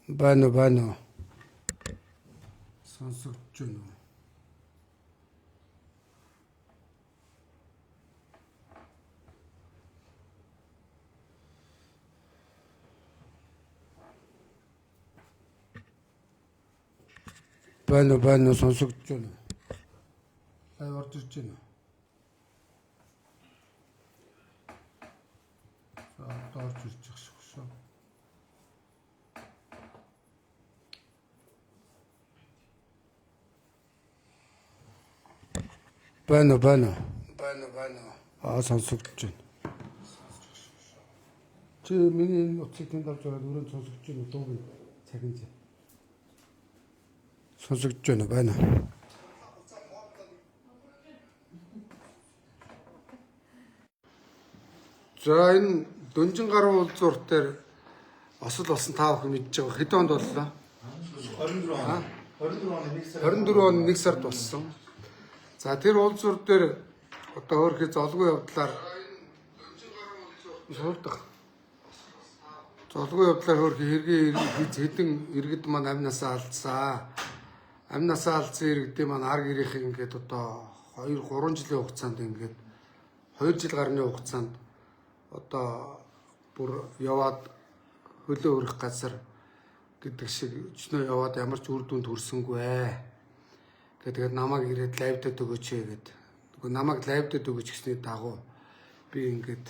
Bano сонсогч байна уу? Bano сонсогч байна уу? Лайв орж ирж байна уу? За орж ирж байгаа шүү. Bano сонсогч байна. Чи миний утсыг тэнд авч байгаа өрөөнд сонсогч байна уу? Дууг цагинж. Сонсогч байна. За энэ Дөнжин гаруй уулзуур дээр осол болсон та бүхэн мэдж байгаа. Хэдэн онд боллоо? 24 он 1 сард болсон. За тэр уулзуур дээр одоо хөрхий золгүй явдлаар хөрхий хэргийн хэдэн иргэд маань амнасаа алдсан. Амнасаа алдсан иргэдийн маань ар гэрийнх ингээд одоо 2-3 жилийн хугацаанд ингээд 2 жил гарны хугацаанд одоо бүр яваад хөлөө өрөх газар гэдэг шиг өчнөө яваад ямар ч үр дүнд хүрсэнгүй ээ. Тэгээд намайг ирээд лайвдад өгөөч гэгээд. Тэгвэл намайг лайвдад өгөөч гэсний дагуу би ингээд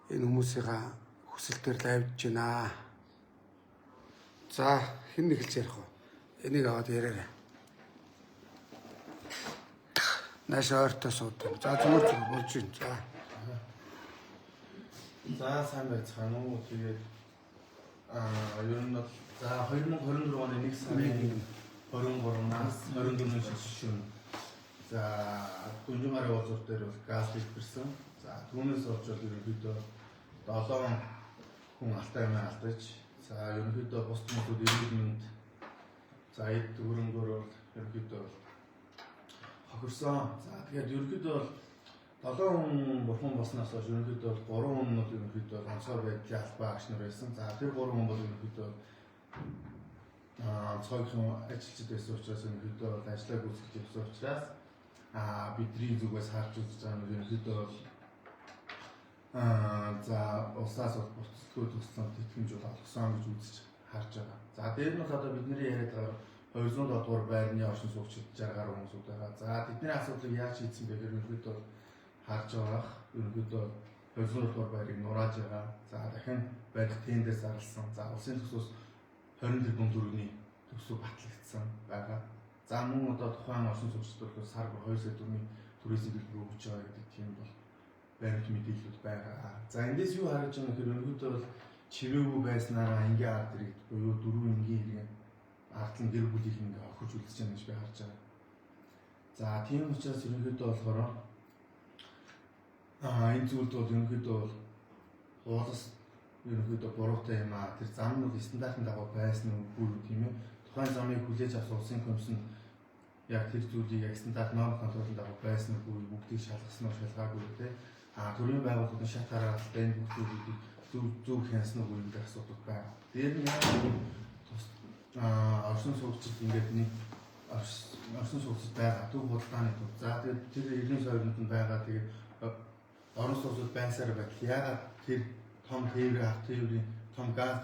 энэ хүмүүсийнхаа хүсэлтээр лайвдж байна. За хэн эхэлж ярих вэ? Энийг аваад яриарай. Наашаа ойртоо суудаг. За зүгээр болж байна. За сайн байцгаана уу. Тэгээд ер нь за 2024 оны 1 сарын 23-наас 24-ний шилжүүлсэн. За Дөнжин гаруй уулзуур дээр бол газ хэлбэрсэн. За түүнээс олж ерөнхийдөө 7 хүн алтай юм алдаж. За ерөнхийдөө бус хүмүүсүүд 90 минут. За эд өрөнгөөр бол ерөнхийдөө хохирсон. За тэгээд ерөнхийдөө бол 7 хүн бурхан болсноос хойш ерөнхийдөө 3 хүн нь ерөнхийдөө онцгой байдлын албаа агч нар байсан. За тэр 3 хүн бол ерөнхийдөө цогцсон ажилчид байсан учраас ерөнхийдөө ажлаа гүйцэтгэж явсан учраас бидний зүгээс харж үзэж байгаа нь ерөнхийдөө за улсаас буцалтгүй туссан тэтгэмж бол олгосон гэж үзэж харж байгаа. За дээр нь одоо бидний яриад байгаа 200 дугаар байрны оршин суугчид 60 гаруй хүмүүсүүд байгаа. За тэдний асуудлыг яаж шийдсэн бэ гэхээр ерөнхийдөө харж байгаа. Ерөнхийдөө 200 дугаар байрыг нурааж байгаа. За дахин барих тендер зарласан. За улсын төсвөөс 20 тэрбум төгрөгийн төсөв батлагдсан байгаа. За мөн одоо тухайн оршин суугчдод сар 2 сая төгрөгийн туризм төлбөр өгч байгаа гэдэг тийм бол баримт мэдээлэлүүд байгаа. За эндээс юу харж байгаа нөхөр ерөнхийдөө бол чивээгүй байснараа ингийн ард иргэд буюу 4 ингийн иргэн ард нь гэр бүлийг ингээ охиж үлдэж байгаа гэж би харж байгаа. За тийм учраас ерөнхийдөө болохоор энэ зүйлд бол ерөнхийдөө бол уулс ерөнхийдөө буруутай юм аа. Тэр зам нь стандартын дагуу байсан үгүй тийм ээ. Тухайн замыг хүлээж авсан улсын комисс нь яг тэр зүйлийг яг стандарт норм контролын дагуу байсан үгүй бүгдийг шалгасан уу шалгаагүй тийм. Төрийн байгууллагын шат харгалтай энэ бүх зүйлүүдийг зөв хянсан уу гэдэг асуудал байна. Дээр нь оршин суугчид ингээд нэг оршин суугчид байгаа төв худалдааны төв. За тэгээд тэр эрийн сойрнд нь байгаа тэгээд орон суугчид байсаар байтал яагаад тэр том тээврийн ах тээврийн том газ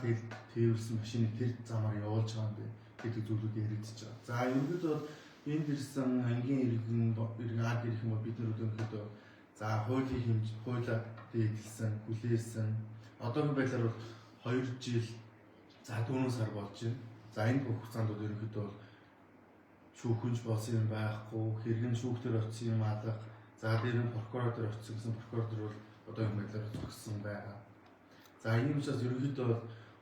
тээвэрсэн машины тэр замаар явуулж байгаа юм бэ гэдэг зүйлүүд яригдчихэж байгаа. За ерөнхийдөө энд ирсэн ангийн иргэн ард ирэх юм бол бид нар ерөнхийдөө за хуулиа дээдлсэн, хүлээсэн. Одоогийн байдлаар бол 2 жил за 4 сар болж байна. За энэ хугацаанд бол ерөнхийдөө бол шүүхэнж болсон юм байхгүй, хэрэгэн шүүхтэр очсон юм алах. За дээр нь прокурор дээр очсон гэсэн прокурор бол одоогийн байдлаар зогссон байгаа. За энэ учраас ерөнхийдөө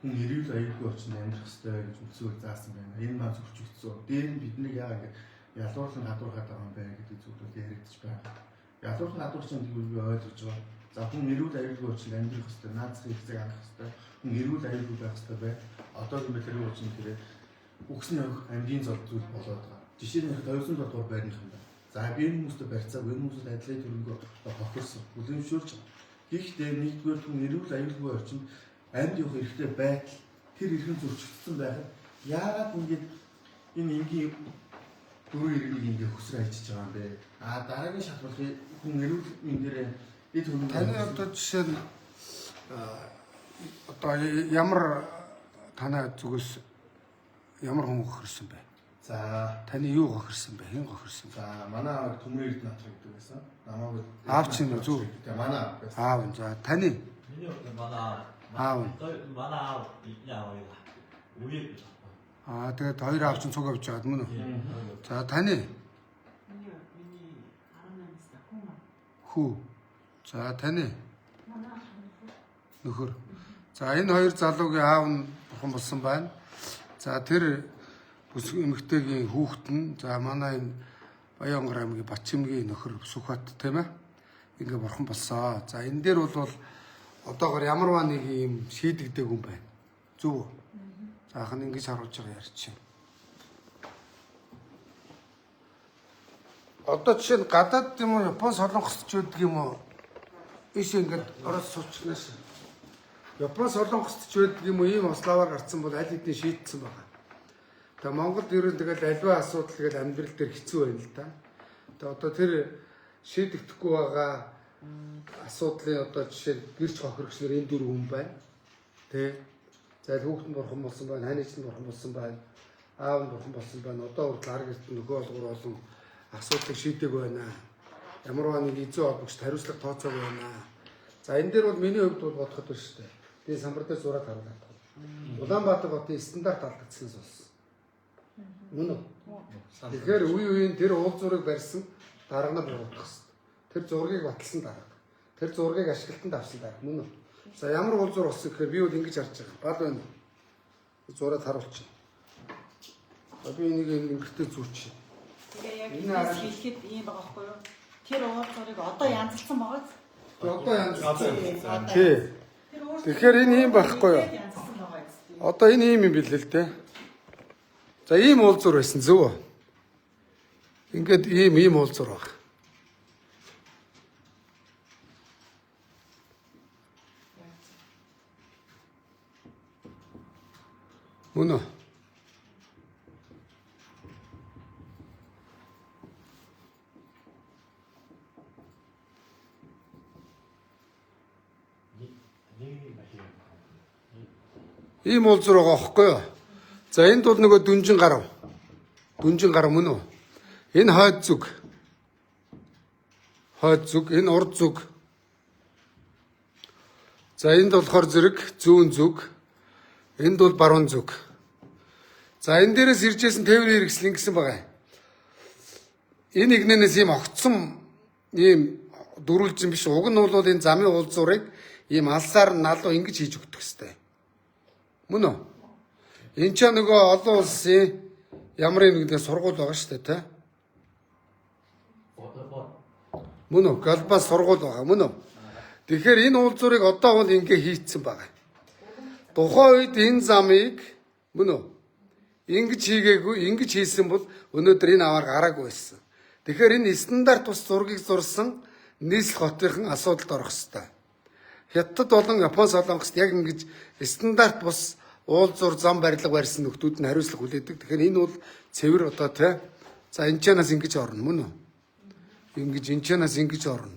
хүн эрүүл аюулгүй орчинд амьдрах ёстой гэж үгсээр заасан байна. Энэ маань зөвчөгдсөн. Дээр нь бидний яагаад ингэ ялуурлан гадуурхаад байгаа юм бэ гэдэг зүйлүүд яригдчих байна. Ялуурлан гадуурчин гэдэг нь ойлгож байгаа. За хүн эрүүл аюулгүй орчинд амьдрах ёстой, наацх хэрэгцээг хангах ёстой. Хүн эрүүл аюулгүй байх ёстой бай. Одоогийн байдлаар орчин тэрэг үгсний амьдын зол зүйл болоод байгаа. Жишээ нь 200 дугаар байрных юм байна. За би энэ хүмүүстэй барьцааг энэ хүмүүсд адилхан төрөнгөө хохирсон. Үлэмшүүлж байгаа. Гэхдээ нэгдүгээр хүн эрүүл аюулгүй орчинд амьд явах хэрэгтэй байтал тэр эрхэм зөрчигдсөн байхад яагаад ингэж энэ энгийн дөрөв иргэнийг ингэ хөсрөө ажиллаж байгаа юм бэ? Дараагийн шалгуулгын хүн эрүүл мэндээр эд хөрөнгө таны одоо жишээ нь одоо ямар танай зүгээс ямар хүн гохирсон бэ? За Таны юу гохирсон бэ? Хэн гохирсон бэ? за манай аав Төмөр Эрдэнэт гэдэг байсан. Намайг Аав чинь зүг. Тэгээ манай аав байсан. Аав нь за таны миний манай аав. манай аав яаваа үе. Тэгээд хоёр аав чинь цуг авч байгаад мөн үү? За таны миний 18-аас хүн. хүү. За таны нөхөр. За энэ хоёр залуугийн аав нь бурхан болсон байна. За тэр бүсгүй эмэгтэйгийн хүүхэд нь за манай энэ Баянгар аймгийн Батчимгийн нөхөр Сүхбат тийм ээ. Ингээ бурхан болсон. За энэ дээр бол одоогоор ямарваа нэг юм шийдэгдэг хүн байна. Зөв үү? Заахын ингэж харуулж байгаа ярьчих. Одоо жишээ нь гадаад юм уу Япон солонгосч байдаг юм уу? Иш ингээд орос суучихнаас. Япон солонгосч байдаг юм уу? Ийм ославаар гарцсан бол аль хэдийн шийдсэн байна. Тэгээ Монголд ерөн тэгэл альва асуудал тэгэл амьдрал дээр хэцүү байна л да. Тэгээ одоо тэр шийдэгдэхгүй байгаа асуудлын одоо жишээ гэрч хохирогчнэр энэ дөрвөн хүн байна. Тэ. За хүүхэд нь бурхан болсон байна, ханийч нь бурхан болсон байна, аав нь бурхан болсон байна. Одоо хүртэл ар гэрт нөгөө олгор олон асуудлыг шийдэг байна. Ямарваа нэг эзэн олбогч хариуцлага тооцоог байна. За энэ дээр бол миний хувьд бол бодоход байна шүү дээ. Би самбар дээр зураг харуулдаг. Улаанбаатар хотын стандарт алдагдсанаас болсон. Мөн үү? Тэгэхээр үе үеийн тэр уул зургийг барьсан дарга нь буруутгах хэрэгтэй. Тэр зургийг баталсан дарга. Тэр зургийг ашиглалтанд авсан дарга. Мөн үү? За ямар уул зур болсон гэхээр би бол ингэж харж байгаа. Бал байна. Зураг харуулчих. Би энийг ингэртэй зүүч. Тэгээ яг энэ хэлэхэд ийм байгаа байхгүй юу? Тэр уулзрыг одоо янзлсан байгаа биз? Одоо янзлсан. Тий. Тэгэхээр энэ юм байхгүй юу? Янзлсан байгаа биз? Одоо энэ юм билээ л дээ. За ийм уулзур байсан зөв үү? Ингээд ийм уулзур баг. Мөн үү? Ийм уулзур байгаа аахгүй юу? За энд бол нөгөө дүнжин гарав. Дүнжин гарав мөн үү? Энэ хойд зүг. Хойд зүг, энэ урд зүг. За энд болохоор зэрэг зүүн зүг. Энд бол баруун зүг. За энэ дээрээс иржсэн тээврийн хэрэгсэл ингэсэн байгаа. Энэ игнэнээс ийм огцсон ийм дөрүлжин биш. Уг нь бол энэ замын уулзуурыг ийм алсаар налуу ингэж хийж өгдөг хэвээр. Мөн үү? Энд ч нөгөө олон улсын ямар нэгэн сургууль байгаа шүү дээ, тэ? Мөн үү? Галбаас сургууль байгаа, мөн үү? Тэгэхээр энэ уулзуурыг одоо бол ингэ хийцэн байгаа. Тухайн үед энэ замыг мөн үү? Ингэж хийгээгүй, ингэж хийсэн бол өнөөдөр энэ аваар гараагүй байсан. Тэгэхээр энэ стандарт бус зургийг зурсан нийслэл хотынхан асуудалд орох ёстой. Хятад болон Япон солонгост яг ингэж стандарт бус уулзуур зам барилга барьсан нөхдүүд нь хариуцлага хүлээдэг. Тэгэхээр энэ бол цэвэр одоо тий. За энэ чанаас ингэж орно мөн үү? Ингэж энэ чанаас ингэж орно.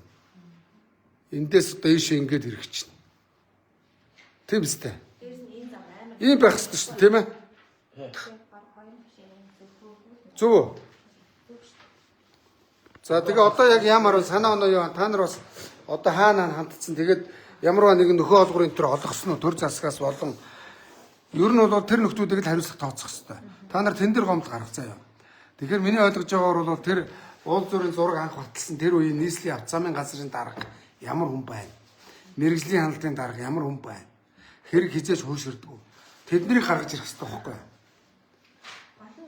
Эндээс одоо ийшээ ингэж ирэх чинь. Тийм үстэй. Ийм байх ёстой шүү дээ, тийм ээ? Зөв. За тэгээ одоо яг ямар санаа оноо юу та нар бас одоо хаана хандцсан тэгээд ямарваа нэгэн нөхөө олгорын төр олгосон уу төр засгаас болон ер нь бол тэр нөхдүүдийг л хариуцлага тооцох хэрэгтэй. Та нар тэн дээр гомдол гаргацаа юу. Тэгэхээр миний ойлгож байгаагаар бол тэр уулзуурын зураг анх баталсан тэр үеийн нийслэлийн авц замын газрын дарга ямар хүн байна? Мэргэжлийн хяналтын дарга ямар хүн байна? Хэрэг хизээж хуйширдгүү. Тэднийг гаргаж ирэх хэрэгтэй байхгүй юу?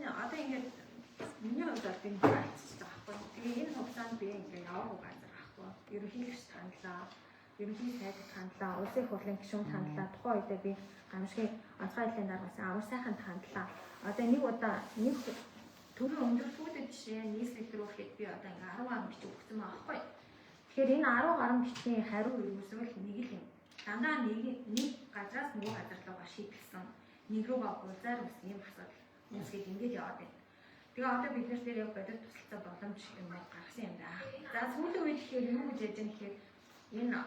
Одоо ингээд миний хувьд бол би хайцсан байхгүй. Тэгээ энэ хугацаанд би ингээд яваагүй газар байхгүй. Ерөнхийлөгч тандлаа, ерөнхий сайд тандлаа, улсын их хурлын гишүүн тандлаа. Тухайн үедээ би гамшигын онцгой хэлний даргасан амар сайхан тандлаа. Одоо нэг удаа нэг төрийн өндөрлгүүдэд жишээ нийслэл рүү ихэд би одоо ингээд 10 ам бичиг өгсөн байгаа байхгүй. Тэгэхээр энэ 10 гаруй бичгийн хариу юу эсвэл нэг л юм. Дандаа нэг газраас нөгөө газар руу шийдэлсэн. нэг рүүгээ уулзаар ус юм асуудал үүсгээд ингэж яваад байна. Тэгээ одоо бид нар дээр яг бодит тусалцаа боломж юм гаргасан юм даа. За сүүлийн үед ихээр юу гэж яаж юм гэхээр энэ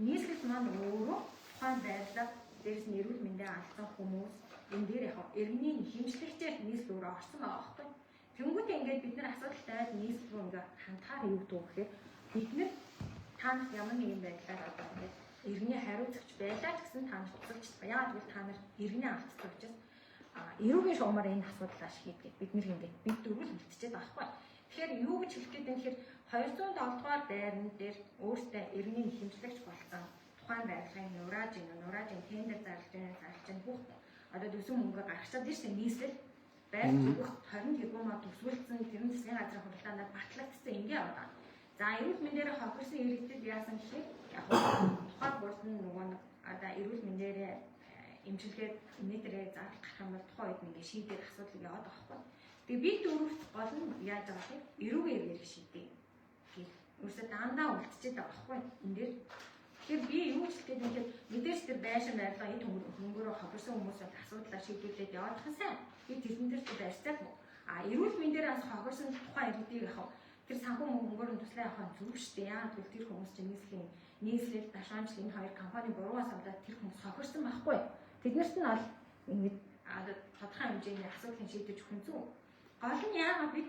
нийслэл маань өөрөө тухайн байдлаар дээрс нь эрүүл мэндийн алдсан хүмүүс энэ дээр яг иргэний хэмжлэгчээр нийслэл өөрөө орсон байгаа байхгүй. Тэнгүүд ингээд бид нар асуудалтай нийслэл рүү ингээд хандахаар юу гэдэг вэ гэхээр бид нар та нарт ямар нэгэн байдлаар одоо ингээд иргэний хариуцагч байлаа ч гэсэн та нарт тусалж яагаад гэвэл та нар иргэний алдсан учраас эрүүгийн шугамаар энэ асуудлаа шийдгээд бид нэг ингээд бид дөрвөл үлдчихэд байгаа байхгүй. Тэгэхээр юу гэж хэлэх гээд юм гэхээр 207 дугаар байрны дээр өөртөө иргэний хэмжлэгч болсон тухайн байдлын нураажийн тендер зарлж бүх одоо төсөв мөнгө гаргачаад ирсэн нийслэл байр зүгт 20 тэрбумаар төсвөлдсөн тэрэн засгийн газрын хуралдаанаар батлагдсан ингээ яваа. За эрүүл мэндээр хохирсон иргэдэд яасан гэхээр яг тухайн бүрд нь нөгөө нэг одоо эрүүл мэндээр эмчилгээд нийтрээ заах юм бол тухайн үед ингээ шийдээд асуудал яваад байгаа байхгүй. Тэгээ би дөрөвт гол нь яаж байгаа вэ? Эрүүгээр ярих шийдэе. Өөрөөсөө дандаа үлдчихэд байгаа байхгүй. Энд дээр тэгэхээр би юу ч хэлгээд ингээд мэдээж тэр байшин байрлал эд хөнгөрөө хохирсон хүмүүсийн асуудлаа шийдүүлээд яваад хань сайн. Би тэрэн дээр барьцааг эрүүл мэндээр бас хохирсон тухайн иргэдийг яхав тэр санхүү хөнгөрөнд туслаа явах нь зөв шүү дээ. Яагаад гэвэл тэр хүмүүс чинь нийслэл дашаанчлал энэ хоёр компани буруугаас аваад тэр хүмүүс хохирсон байхгүй. Тэднэрт нь бол ингээд тодорхой хэмжээний асуудлыг шийдэж өгөх нь зөв. Гол нь яагаад бид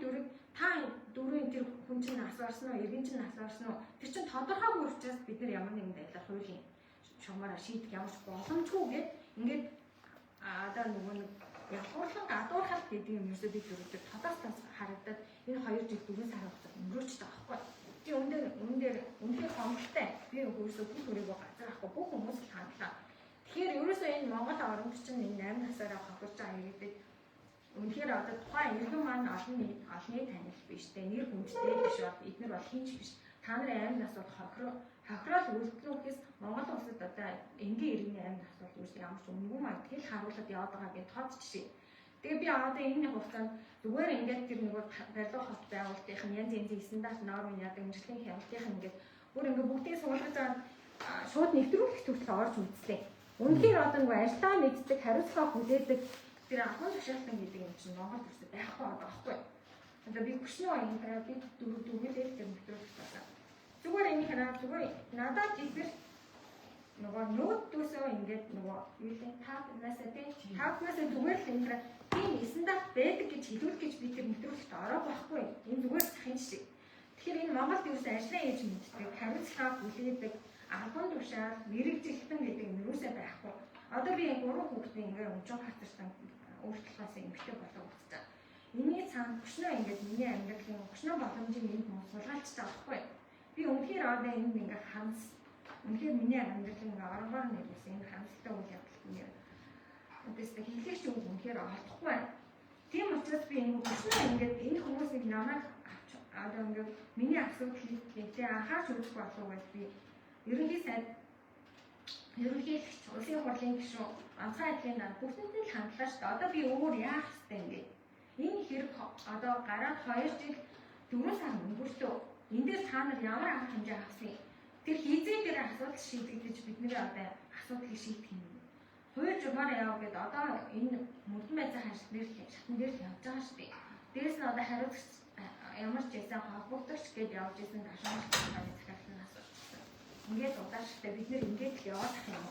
дөрвийн тэр хүн чинь асуурсан уу, иргэн чинь асуурсан уу? Тэр чинь тодорхойгүй учраас бид нар ямар нэгэн байдлаар хуулийн шугамаараа шийдэх ямар ч боломжгүй гээд ингээд одоо нөгөө нэг явуулан гадуурхал гэдэг юм ерөөсөө бид дөрөвдөр тодорхойлж харагдаад энэ 2 жил 4 сар хугацаанд өнгөрөөж байгаа байхгүй. Би үнээр үнхээр хомгтой. Би өөрөөсөө бүх өрөөгөө газар авахгүй бүх хүмүүс л хандлаа. Тэгэхээр ерөөсөө энэ Монгол оронд чинь энэ 8 насаараа хохирж байгаа иргэдэд үнэхээр одоо тухайн иргэн маань олонний танил биш те нэр хүндтэй биш бол эдгээр бол хинч биш. Та нарын амин нас бол хохирол үйлдэлүүхээс Монгол улсад одоо энгийн иргэний амин нас бол ерөөсөө ямар ч үнгүй маяг тэл харуулад яваад байгаа гэж тод жишээ. Тэгээ би одоо энэ хугацаанд зүгээр ингээд тэр нэг барилга хот байгуулалтын янз янзын стандарт нормын яадаг мэржлийн хяналтын ингээд бүр ингээд бүгдийг суулгаж байгаа шууд нэвтрүүлэх төрөл орж үзлээ. Үнэхээр одоо нэг ажиллаа мэддэг хариуцлага хүлээдэг тэр ахын шашаалтан гэдэг юм чинь Монгол улсад байхгүй байгаа байхгүй. Одоо би хүчнээ энэ би дөрөвдөө тэр нэвтрүүлэх байна. Зүгээр энэ хараа зүгээр надад ихэр нөгөө нүүдөөсөө ингээд нөгөө юу вэ таапнасаа зүгээр л энэ тийм стандарт байдаг гэж хэлүүлэх гэж би тэр нэвтрүүлэгт ороод байхгүй. Энэ зүгээр захын шиг. Тэгэхээр энэ Монголд юусэн ажлаа хийж мэддэг хариуцлага хүлээдэг албан тушаал мэрэгжилтэн гэдэг юм юусаа байхгүй. Одоо би 3 хүүхдээ ингээ өмчөн хатарсан өөрчлөлтөөс эмгтэй болоо үзчихэ. Миний цаана хөшнөө ингээд миний амьдралын хөшнөө боломжийг энд суулгаалж байгаа байхгүй. Би үнэхээр одоо энд ингээ ханс үнэхээр миний амьдралын аргаар нэрсэн энэ ханстай үйл явдал нь өдөөсөө хэлхийч үг үнэхээр олдохгүй. Тийм учраас би энэ хөшнөө ингээд энэ хүмүүсийг намайг одоо ингээд миний асуудлыг тэгтээ анхаарч үзэх болов гэж би ерөнхий сайд ерөнхийлөгч улсын хурлын гишүүн онцгой адилын дан бүгднтэй л хандлаа шүү дээ. Одоо би өөр яах ёстой юм бэ? Энэ хэрэг одоо гараад 2 жил 4 сар өнгөртөө. Энд дээр та нар ямар арга хэмжээ авсан юм? Тэр хизээ дээр асуудал шийдэгдэж бидний одоо асуудлыг шийдэх юм. Хууль журмаар яав гэдэг одоо энэ мөрдөн байцаа хашилт дээр шатн дээр л явж байгаа шүү дээ. Дээрээс нь одоо хариуцагч ямар ч байсан холбогдогч гэж явж исэн дашаанч захиалгын асуудал. Ингээд удааштай бид нэр ингээд л яваад ах юм.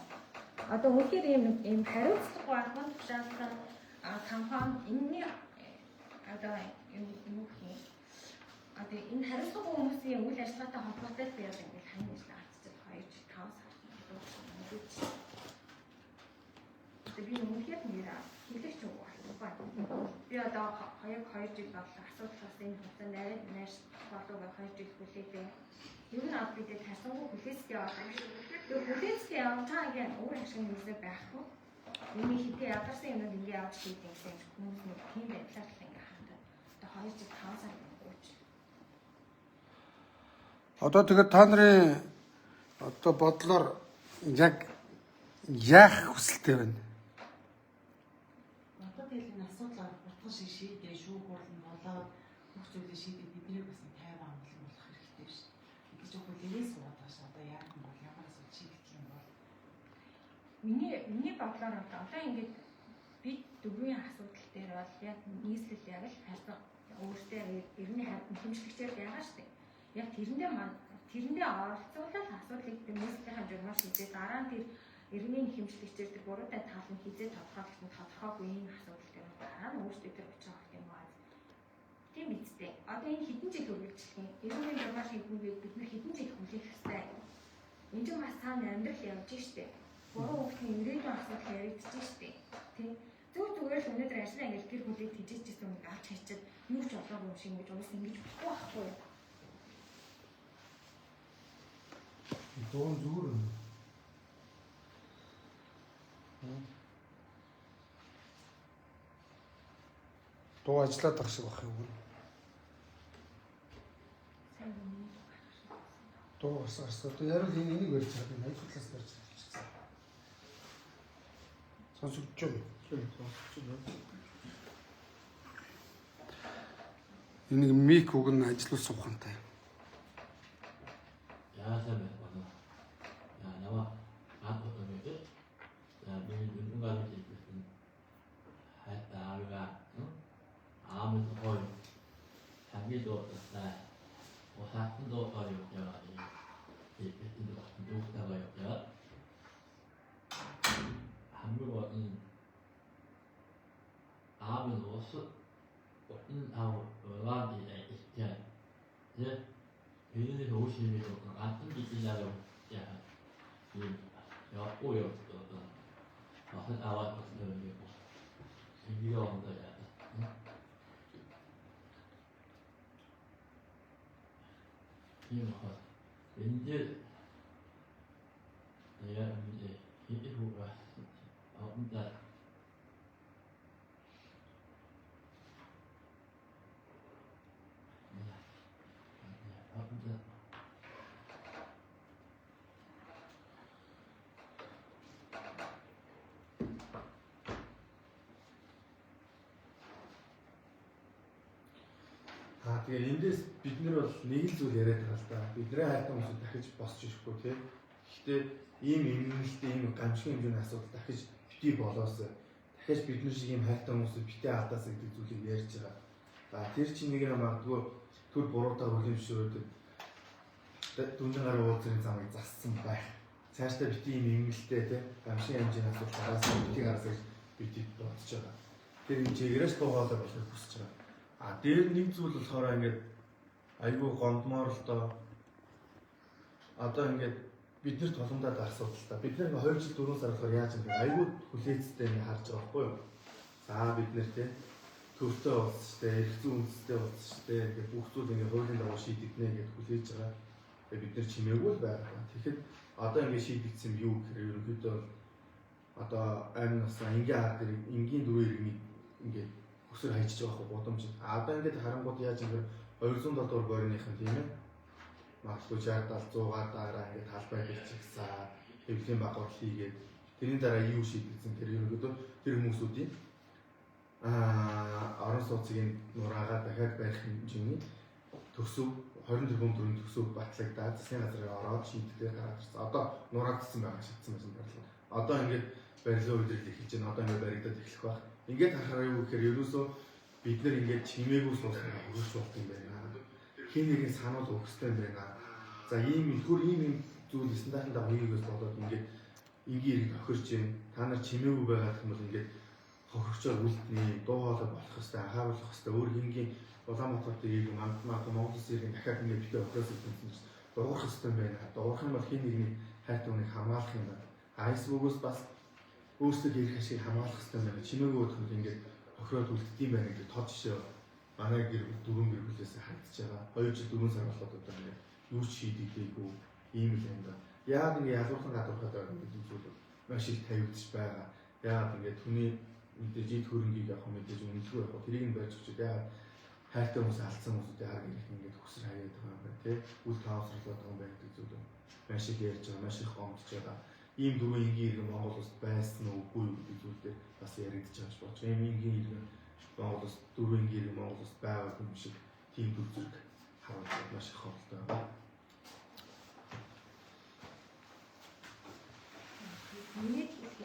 Одоо үнэхээр ийм хариуцлагагүй албан тушаалтай компани энэний одоо юм хий. Одоо энэ хариуцлагагүй хүмүүсийн үйл ажиллагаатай холбоотой би яг ингээд хань нэж алдчихсан 2 жил 5 сар. Одоо би үнэхээр нэрээ хэлэх ч үгүй байна. Би одоо 2 жил боллоо асуудлаас энэ хугацаанд арай нааш болов 2 жил хүлээдэг. Юу нэг бид тарсангүй хүлээстэй яваад байна. Тэр хүлээстэй явж байгаа гэн өөр ашиг нүсээ байхгүй. Миний хитээ ядарсан юм ингээ явж хийдэг гэсэн хүмүүс нэг тийм байдлаар л ингээ хандаад. Одоо 2 жил 5 сар өнгөрч. Одоо тэгээд та нарын одоо бодлоор яг яах хүсэлтэй байна? Одоо тэгэл энэ асуудал бурхан шиг шийдээ шүү хурдан болоод бүх зүйлээ шийдээ бидний бас тайван амлан болох хэрэгтэй шүү. Гэж хөлөөс суугаад тааш одоо яг юм бол ямар асуудал шийдэх юм бол миний бодлоор одоо ингээд бид дөрвийн асуудал дээр бол яг нийслэл яг л харьцан өөртөө эртний хэмжлэгчээр байгаа шүү дээ. Яг тэрэндээ оролцуулаад асуудлыг нийслэлийн журмаар шийдээ дараа нь тэр эртний хэмжлэгчээр тэр буруутай тал нь хизээ тодорхойгүй ийм асуудал дээр дараа нь өөртөө тэр очих байх юм байна. Тийм биз дээ. Одоо энэ хэдэн жил үргэлжлэх юм. Эртний журмаар шийднэгээ бид нар хэдэн жил хүлээх ёстой. Энд чинь бас цаана амьдрал явж штэ. Буруу хүмүүсийн ирээдүйн асуудал яригдчих штэ. Тийм. Зүгээр л өнөөдөр ажлаа ингээд гэр бүлийг тижээжсэн юм авч хайчаад юу ч болоогүй юм шиг ингэж уус ингэж болохгүй байхгүй юу? Дуу зүгээр юм. Дуу ажиллаад байгаа шиг байх юм. Сайн юм. Дуу гарсаа. Яг л энийг барьж байгаа юм. Аяг талаас барьж байгаа. Сонсогдож байна. Энийг мик уг нь ажиллуулсан сухантай. 야사면 와서 야 나와 안 어떤 거지? 야 우리 누군가를 지금 했다 우리가 응? 아무도 거의 장기도 없다. 오사도 어렵죠. 이 누구다가 어렵죠. 한국어는 아무도 없어. 아무 어간이 있지. 이제 얘네들이 오시는 게 안 뜯기려고 야, 오요 한 아와 같은 거 이거 온다야. 이거 왠지 내가 이제 이후가 온다. Тэгээ эндээс бид нар бол нэг зүйл яриад байгаа л да. Бидний хайртай хүмүүс дахиж босч ирэхгүй тийм. Гэхдээ ийм эмгэнэлтэй ийм гамшигын хэмжээний асуудал дахиж бити болоосоо дахиж бид нар шиг ийм хайртай хүмүүсийг бити алдаасаа гэдэг зүйлийг ярьж байгаа. Тэр чинь нэг юм магадгүй төр буруутаар үлэмшөөд дүнжин гараа уулзрын замыг зассан байх. Цаашдаа бити ийм эмгэнэлтэй тийм гамшигын хэмжээний асуудал гараасаа бити гаргаж бити бодож байгаа. Тэр хэмжээгээрээс дуугаалаа болохыг хүсэж байгаа. Дээр нэг зүйл болохоор ингээд айгүй гомдмоор л доо. Одоо ингээд бид нар толомдоод асуудал та. Бид нар 2 жил 4 сар болохоор яаж юм бэ? Айгүй хүлээцтэй ингээд харж байгаа байхгүй юу? За бид нар те төртөө болсон штэ, эрх зүйн үндэстэй болсон штэ. Ингээд бүх зүйл ингээд хуулийн дагуу шийдэгдэнэ гэж хүлээж байгаа. Тэгээ бид нар чимээгүй л байгаа. Тэгэхэд одоо ингээд шийдэгдсэн юу гэхээр ерөнхийдөө одоо амин насаа энгийн дөрөв иргэний ингээд өсөр хайчиж байгаа гудамж. Одоо ингээд харангууд яаж юм бэ? 207 дугаар бойрныхан тийм ээ. Магадгүй 60 70 100-аар ингээд талбай бичигсэн, хэвлийн багвар хийгээд тэрний дараа юу шийдэгдсэн тэр ерөнхийдөө тэр хүмүүсүүдийн орон сууцгийн нураагаа дахиад барих хэмжээний төсөв 20 тэрбум төгрөгийн төсөв батлагдаад засгийн газрын ороод шийдэлээр гараад ирсэн. Одоо нураагдсан байгаа шатсан байсан байна. Одоо ингээд барилгын үйлдэл эхэлж байна. Одоо ингээд баригдаад эхлэх байх. Ингээд харахаар юу гэхээр ерөөсөө бид нар ингээд чимээгүй суусан хөрш болт юм байна. Хин нэгэн санал өгөхтэй юм байна. За ийм зүйл стандартаа хийгээс болоод ингээд энгийн ирэг тохирч байна. Та нар чимээгүй байгаа гэх юм бол ингээд хохирчоор үлдний дуу хоолой болох хэвээр анхааруулах хэвээр өөр хингийн Улаанбаатар дээр Монгол Улсын дахиад ингээд битээ операц хийсэн чинь дуурах хэвээр байна. Дуурах юм бол хин нэгний хайртай хүнийг хамгаалах юм байна. Айсбүгээс бас өөрсдөө ирэх ашиг хамгаалах хэвээр байна. Чимээгүй бодоход ингээд охироод үлддэм байна гэдэг тод жишээ манай гэр бүл 4 гэр бүлээс хандж байгаа. 2 жил 4 сар болоод одоо ингээд юу ч шийдэгдээгүй ийм л юм да. Яагаад ингээд ялгуулсан гадуурхаад байгаа юм гэдэг зүйл маш их тавигдж байгаа. Яагаад ингээд түүний мэдээж ид хөрөнгийг явах мэдээж үнэлгүй явах тэрийг нь байж өгч яагаад хайртай хүмүүс алдсан хүмүүсүүдийн хараг ирэх ингээд хүсэр хаяад байгаа юм байна тий. Үл таавсруулаад байгаа юм байна гэдэг зүйл маш их ярьж байгаа, маш их гомдож байгаа. Ийм дөрвөн энгийн иргэн Монгол улсад байсан уу үгүй юу гэдэг зүйлээр бас яригдж байгаа ч болж байгаа. Ийм энгийн иргэн Монгол улсад дөрвөн энгийн иргэн Монгол улсад байгаа юм шиг тийм төр зэрэг харуулж маш их хөвөлтэй байна. Миний 2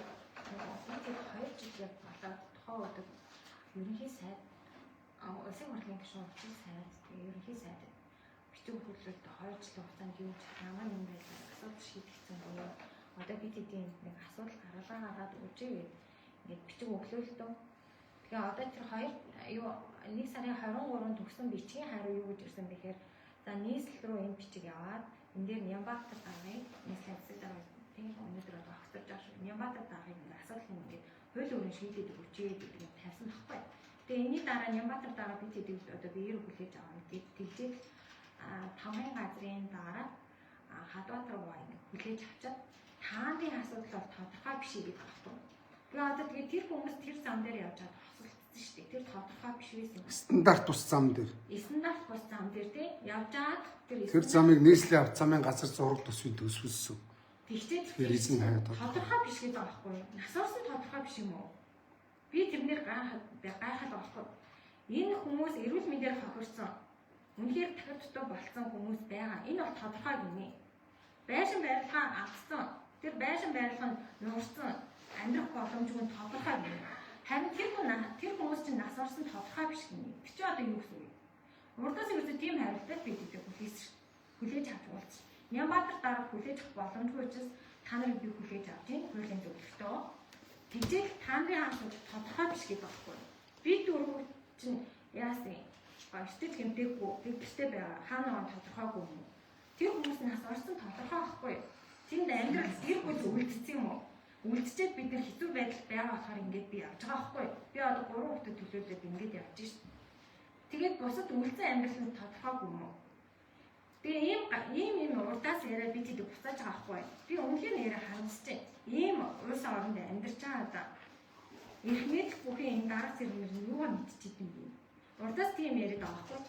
жил яг болоод тухайн үед ерөнхий сайд улсын хурлын гишүүн хүчин сайд тэгээ ерөнхий сайд бичиг хөтлөлт 2 жилийн хугацаанд юу ч хамаа юм байлаа асуудал шийдэгдсэн буюу одоо бид эдийн нэг асуудал гаргаад үжээ ингээд бичиг өглөөлтөө тэгээ одоо тэр 1 сарын 23-нд төгсөн бичгийн хариу юу гэж ирсэн бэхээр за нийслэл рүү энэ бичиг яваад энэ дээр Нямбатар даргыг нийслэлийн засаг дарга тийм өнөөдөр одоо огцорж байгаа шүү. Нямбатар даргыг ингээд асуудал ингээд хууль өрийн шийдэдэг үчээ гэдгийг тавьсан байхгүй. Тэгээ энэний дараа Нямбатар дарга бид хэдийд одоо биеэр хүлээж аваа гэдэг тэгжээд тамгын газрын дараа Хадбаатар руу ингээд хүлээж авчаад таандын асуудал бол тодорхой биш гэдэг байхгүй. Тэгээ одоо тэр хүмүүс тэр зам дээр явж байгаа тосолцсон шүү дээ. Тэр тодорхой биш байсан. Стандарт тус зам дээр. Стандарт бус зам дээр тий явж байгаад Тэр замыг нийслэлийн авто замын газар зураг төсвийн төсвөлсөн. Тэгчээд тодорхой биш гэдэг байгаа байхгүй юу? Насаарсан тодорхой биш юм уу? Би тэрнэр гайхаад байгаа байхгүй. Энэ хүмүүс эрүүл мэндээр хохирсон. Үнэхээр дахид дутуу болцсон хүмүүс байгаа. Энэ бол тодорхой гинэ. Байшин барилгаа авсан. Тэр байшин барилга нь нуурсан. Амьдрах боломжгүй тодорхой гинэ. Харин тэр хүмүүс чинь насаарсан тодорхой биш гинэ. Тэр чинь одоо юу гэсэн үг? Урдаас ирсэн тийм хариултад бид хэвээр хүлээж авч уулз. Нямбатар дарга хүлээж авах боломжгүй учраас та нарыг би хүлээж авч ийн хуулийн зөвлөлтөө. Тэгжээ та нарын асуудал тодорхой биш гэдэг байхгүй. Би дөрөв чинь яасан юм? Сэтгэл хэмтээгүй гэртээ байгаа хаанаа тодорхойгүй юм. Тэр хүмүүс нас орсон тодорхой байхгүй. Тэнд амьдрал гэр бүл үлдсэн юм уу? Үлдчихэд бид нар хэцүү байдал байгаа болохоор ингэж би явж байгаа байхгүй. Би одоо 3 хүүхдэд төлөөлөөд ингэж явж шít. Тэгээд бусад үлдсэн амьдрал нь тодорхойгүй юм уу? Тэгээ ийм урдаас яриад би тэдэг буцааж байгаа байхгүй. Би үнэхээр нэрээ харамсаж байна. Ийм уус оронд амьдарч байгаа одоо. Их мэдл бүхэн энэ дарга зэрэгнэр юугаар мэдчихэв юм. Урдаас тийм яриад байгаа байхгүй.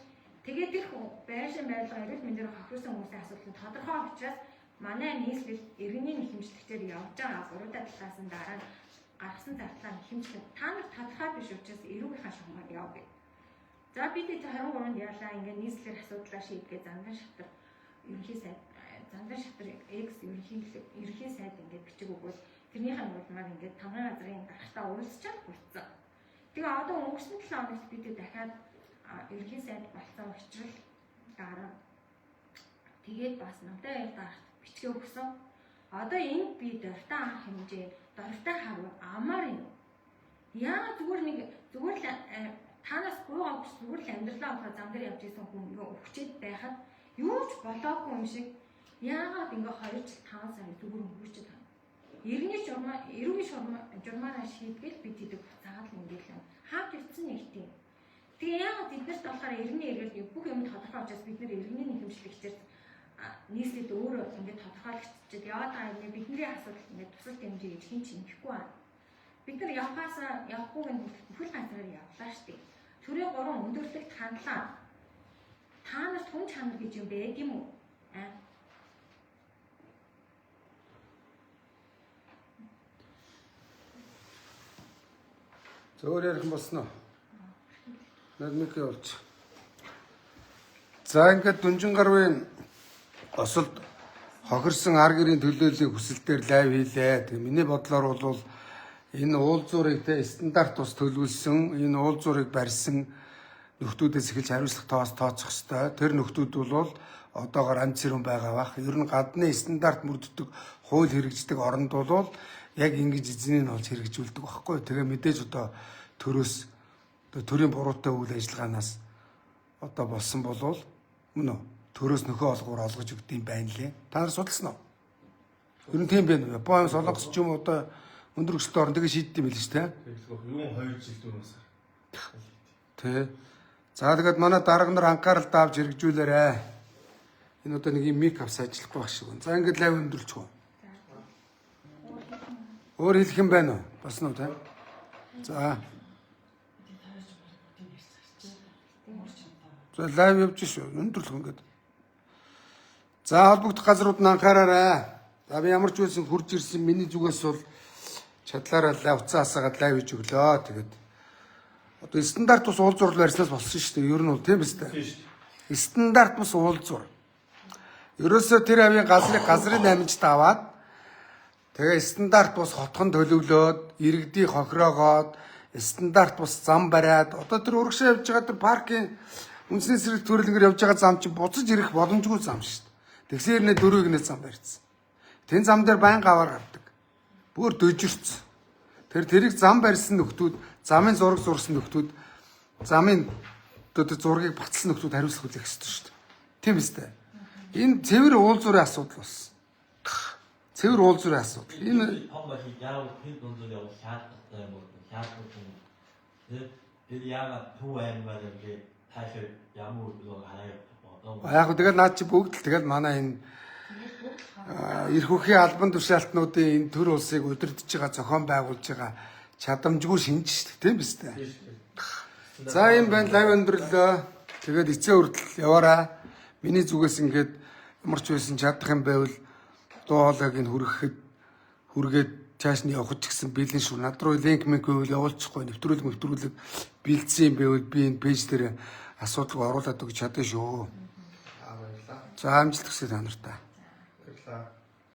Тэгээд тэр байшин барилга эрүүл мэндээр хохирсон хүмүүсийн асуудал тодорхой учраас манай нийслэл иргэний нэхэмжлэгчээр явж байгаа буруудаа талаас нь дараа гаргасан зардлаа нэхэмжлэх та нар тодорхой биш учраас эрүүгийнхаа шугамд яв гэв. За бид 23-нд яалаа ингээд нийслэлээр асуудлаа шийдгээ зандан шатар ерөнхий сайд зандан шатар X ерөнхий сайд ингээд бичиг өгөөд тэрнийхээ нуулмаар ингээд тамгын газрын даргатаа уулзчаад хүрсэн. Тэгээ одоо өнгөрсөн 7 хоногт бид дахиад ерөнхий сайд болсон учраас дараа тэгээд бас намтай ял дарагт бичгээ өгсөн. Одоо энд би дуртай анх хэмжээ дуртай харуу амар юм. Яа зүгээр л танаас гуйгаа зүгээр л амьдралаа авах зам дээр явж исэн хүн ингээ өвчтэй байхад юу ч болоогүй юм шиг яагаад ингээ 2 жил 5 сар зүгээр өнгөрчөд байна. Эрүүгийн журмаараа шийдгээл бид тэдэг буцаагаад л ингээл хааж ирсэн нэг тийм. Тэгээ яагаад эднэрт болохоор иргэний эргээд бүх юм тодорхой учраас бид нэр иргэний нэхэмжлэгчээр нийслэлд өөрөө ингээ тодорхойлогдчиход яваад байгаа юм. Бидний асуудал ингээ тусал дэмжиж хийж хин ч юмхгүй байна. Бид нар явахгүйг нь бүхэл газраар явлаа штеп. Төрийн 3 өндөрлөгт хандлаа. Та нарт хүн чанар гэж юм байд юм уу? Зөөр ярих болсноо. Нэг явуулж. За ингээд Дүнжин гарвын осолд хохирсон ар гэрийн төлөөллийн хүсэлтээр лайв хийлээ. Тэгээ миний бодлоор бол энэ уулзуурыг стандарт тус төлөвлөсөн, энэ уулзуурыг барьсан нөхдүүдээс эхэлж хариуцлага тооцох ёстой. Тэр нөхдүүд бол одоогоор амт цэрүүн байгаа бах. Ер нь гадны стандарт мөрддөг хууль хэрэгждэг оронд бол яг ингэж эзнийг олж хэрэгжүүлдэг байхгүй. Тэгээ мэдээж одоо төрийн буруутай үйл ажиллагаанаас одоо болсон болвол мөн үү төрөөс нөхөө олгоор олгож өгд юм байна лээ. Та нар судалсан уу? Ер нь тийм байна уу? Японы солонгос ч юм одоо өндөр өсөлтөд орн тэгээ шийддэг юм биш үү? Юу 2 жил дөрөв сар. Тэ. За тэгээд манай дарга нар анхаарал давж хэрэгжүүлээрэ. Энэ одоо нэг юм мик апс ажиллахгүй байх шиг байна. За ингээд лайв өндөрлчихөө. Өөр хэлэх юм байна уу? Басна уу та? За. За лайв явж шүү. Өндөрлөх ингээд. За холбогдох газрууд нь анхаараарай. За би ямар ч байсан хурж ирсэн миний зүгээс бол чадлаараа уцаасаагаад лайв хийж өглөө. Тэгээд одоо стандарт бус уулзуур барьснаас болсон шүү дээ. Ер нь бол тийм биз? Стандарт бус уулзуур. Ерөөсөө тэр авийн газрын амжилт аваад Тэгээ стандарт бус хотхон төлөвлөөд, иргэдийг хохироогоод, стандарт бус зам бариад, одоо тэр урагшаа явж байгаа тэр паркийн үндэсний сэрэг төрөлгөр явж байгаа зам чинь буцаж ирэх боломжгүй зам шүү дээ. Тэгсээр нэ дөрвийг нэ зам барьсан. Тэн зам дээр байнга аваар гардаг. Бүр дөжирц. Тэрийг зам барьсан нөхдүүд, замын зураг зурсан нөхдүүд, замын одоо зургийг баталсан нөхдүүд хариуцлага үзэх ёстой шүү дээ. Тийм үстэй. Энэ цэвэр уулзуурын асуудал болсон. Цэвэр уулзуурын асуудал. Энэ 한번씩 야구 필 돈들이 없이 샷했어요. 뭐 샷했고. 그 야가 투엔 말은 게 사실 야무로 가요. яг хөө тэгэл наад чи бүгд л тэгэл манай энэ эрх үхийн албан тушаалтнуудын энэ төр улсыг удирдах байгаа зохион байгуулж байгаа чадамжгүй шинж шүү дээ. Тийм биз дээ. За энэ байна лайв өндөрлөө. Тэгээд эцээ хүртэл яваараа. Миний зүгээс ингээд ямар ч байсан чадах юм байвал дуу хоолойг нь хүргээд цааш нь явах ч гэсэн бэлэн шүү. Над руу линк мэнк байвал явуулчихгүй. Нэвтрүүлэг бэлдсэн юм байвал би энэ пэйж дээр асуудал оруулаад өгч чадсан шүү. За амжилт хүсье та нартай.